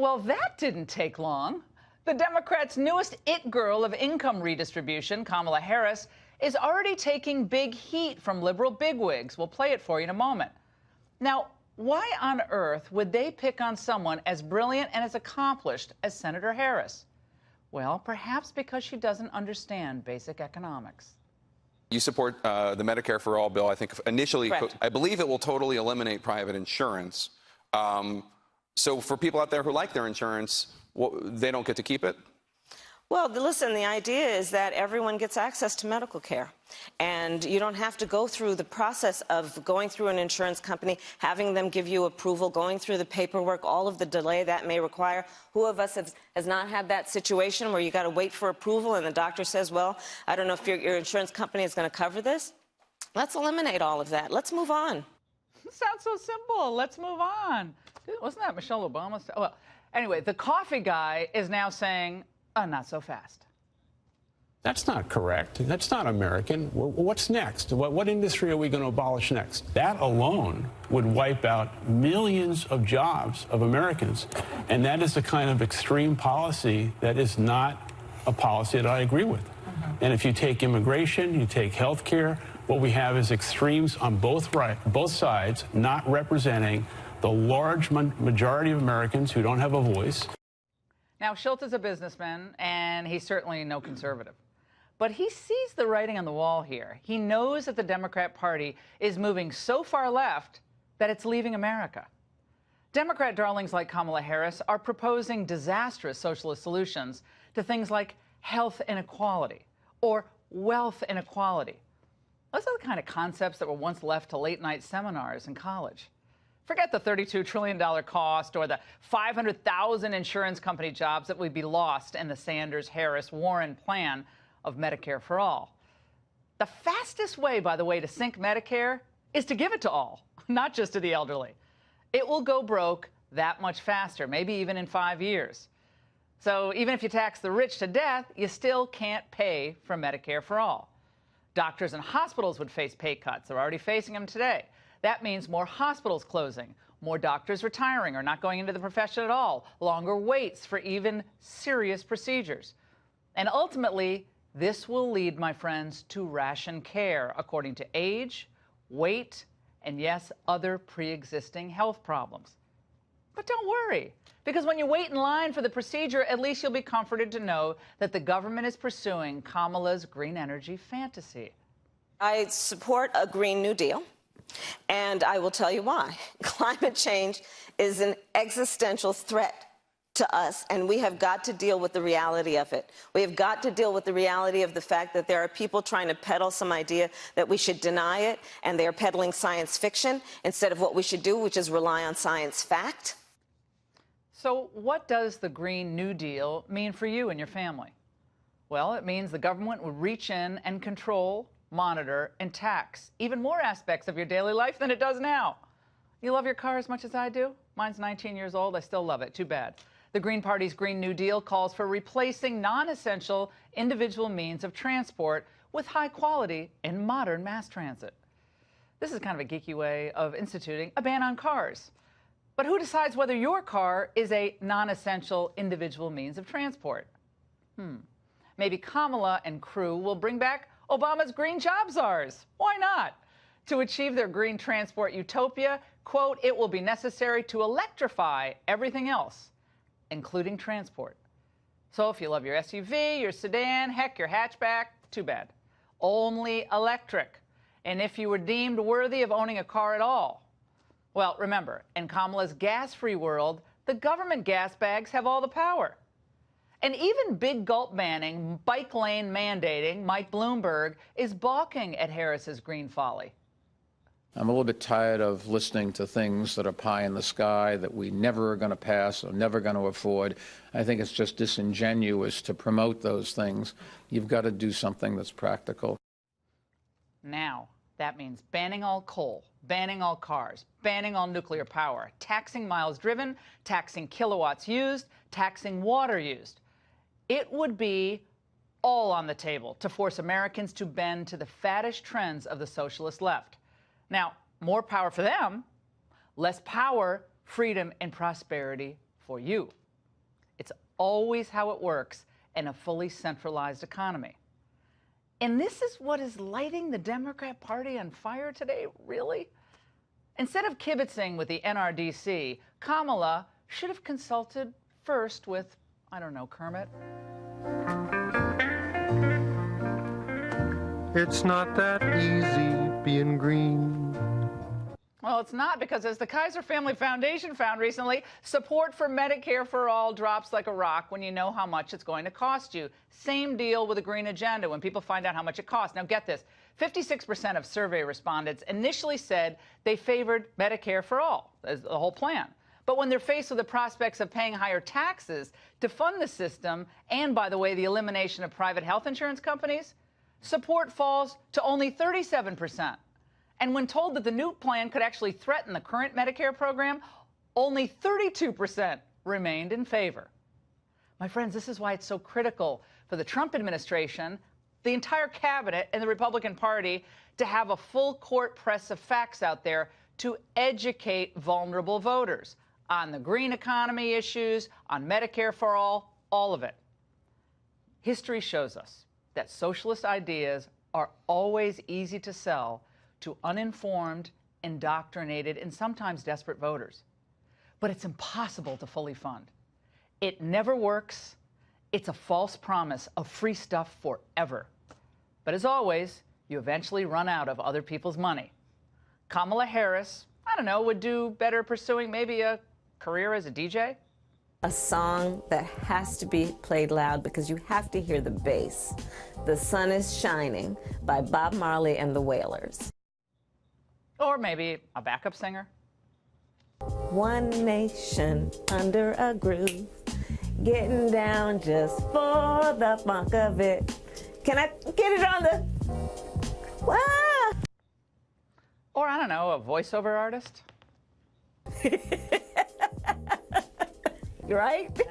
Well, that didn't take long. The Democrats' newest it girl of income redistribution, Kamala Harris, is already taking big heat from liberal bigwigs. We'll play it for you in a moment. Now, why on earth would they pick on someone as brilliant and as accomplished as Senator Harris? Well, perhaps because she doesn't understand basic economics. You support the Medicare for All bill. I think initially, Correct. I believe it will totally eliminate private insurance. So for people out there who like their insurance, they don't get to keep it? Well, listen, the idea is that everyone gets access to medical care. And you don't have to go through the process of going through an insurance company, having them give you approval, going through the paperwork, all of the delay that may require. Who of us has not had that situation where you got to wait for approval and the doctor says, well, I don't know if your insurance company is going to cover this? Let's eliminate all of that. Let's move on. It sounds so simple. Let's move on. Wasn't that Michelle Obama's? Well, anyway, the coffee guy is now saying, oh, not so fast. That's not correct. That's not American. What's next? What industry are we going to abolish next? That alone would wipe out millions of jobs of Americans. And that is the kind of extreme policy that is not a policy that I agree with. And if you take immigration, you take health care, what we have is extremes on both sides, not representing the large majority of Americans who don't have a voice. Now, Schultz is a businessman, and he's certainly no conservative. But he sees the writing on the wall here. He knows that the Democrat Party is moving so far left that it's leaving America. Democrat darlings like Kamala Harris are proposing disastrous socialist solutions to things like health inequality or wealth inequality. Those are the kind of concepts that were once left to late-night seminars in college. Forget the $32 trillion cost or the 500,000 insurance company jobs that would be lost in the Sanders-Harris-Warren plan of Medicare for All. The fastest way, by the way, to sink Medicare is to give it to all, not just to the elderly. It will go broke that much faster, maybe even in 5 years. So even if you tax the rich to death, you still can't pay for Medicare for All. Doctors and hospitals would face pay cuts. They're already facing them today. That means more hospitals closing, more doctors retiring or not going into the profession at all, longer waits for even serious procedures. And ultimately, this will lead, my friends, to ration care according to age, weight, and yes, other pre-existing health problems. But don't worry, because when you wait in line for the procedure, at least you'll be comforted to know that the government is pursuing Kamala's green energy fantasy. I support a Green New Deal. And I will tell you why. Climate change is an existential threat to us, and we have got to deal with the reality of it. We have got to deal with the reality of the fact that there are people trying to peddle some idea that we should deny it, and they are peddling science fiction instead of what we should do, which is rely on science fact. So what does the Green New Deal mean for you and your family? Well, it means the government would reach in and control, monitor, and tax even more aspects of your daily life than it does now. You love your car as much as I do? Mine's 19 years old. I still love it. Too bad. The Green Party's Green New Deal calls for replacing non-essential individual means of transport with high quality and modern mass transit. This is kind of a geeky way of instituting a ban on cars. But who decides whether your car is a non-essential individual means of transport? Maybe Kamala and crew will bring back Obama's green job czars. Why not? To achieve their green transport utopia, quote, it will be necessary to electrify everything else, including transport. So if you love your SUV, your sedan, heck, your hatchback, too bad. Only electric. And if you were deemed worthy of owning a car at all, well, remember, in Kamala's gas-free world, the government gas bags have all the power. And even big gulp banning, bike lane mandating Mike Bloomberg is balking at Harris's green folly. I'm a little bit tired of listening to things that are pie in the sky that we never are going to pass or never going to afford. I think it's just disingenuous to promote those things. You've got to do something that's practical. Now, that means banning all coal, banning all cars, banning all nuclear power, taxing miles driven, taxing kilowatts used, taxing water used. It would be all on the table to force Americans to bend to the faddish trends of the socialist left. Now, more power for them, less power, freedom, and prosperity for you. always how it works in a fully centralized economy. And this is what is lighting the Democrat Party on fire today, really? Instead of kibitzing with the NRDC, Kamala should have consulted first with, I don't know, Kermit? It's not that easy being green. Well, it's not, because as the Kaiser Family Foundation found recently, support for Medicare for all drops like a rock when you know how much it's going to cost you. Same deal with the green agenda when people find out how much it costs. Now get this, 56% of survey respondents initially said they favored Medicare for all, as the whole plan. But when they're faced with the prospects of paying higher taxes to fund the system, and by the way, the elimination of private health insurance companies, support falls to only 37%. And when told that the new plan could actually threaten the current Medicare program, only 32% remained in favor. My friends, this is why it's so critical for the Trump administration, the entire cabinet, and the Republican Party to have a full court press of facts out there to educate vulnerable voters on the green economy issues, on Medicare for all of it. History shows us that socialist ideas are always easy to sell to uninformed, indoctrinated, and sometimes desperate voters. But it's impossible to fully fund. It never works. It's a false promise of free stuff forever. But as always, you eventually run out of other people's money. Kamala Harris, I don't know, would do better pursuing maybe a career as a DJ? A song that has to be played loud because you have to hear the bass. The Sun is Shining by Bob Marley and the Wailers. Or maybe a backup singer? One nation under a groove, getting down just for the funk of it. Can I get it on the... Ah! Or, I don't know, a voiceover artist? You're right?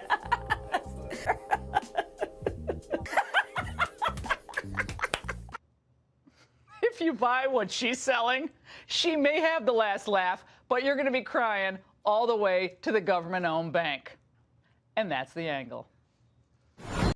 If you buy what she's selling, she may have the last laugh, but you're going to be crying all the way to the government-owned bank. And that's the angle.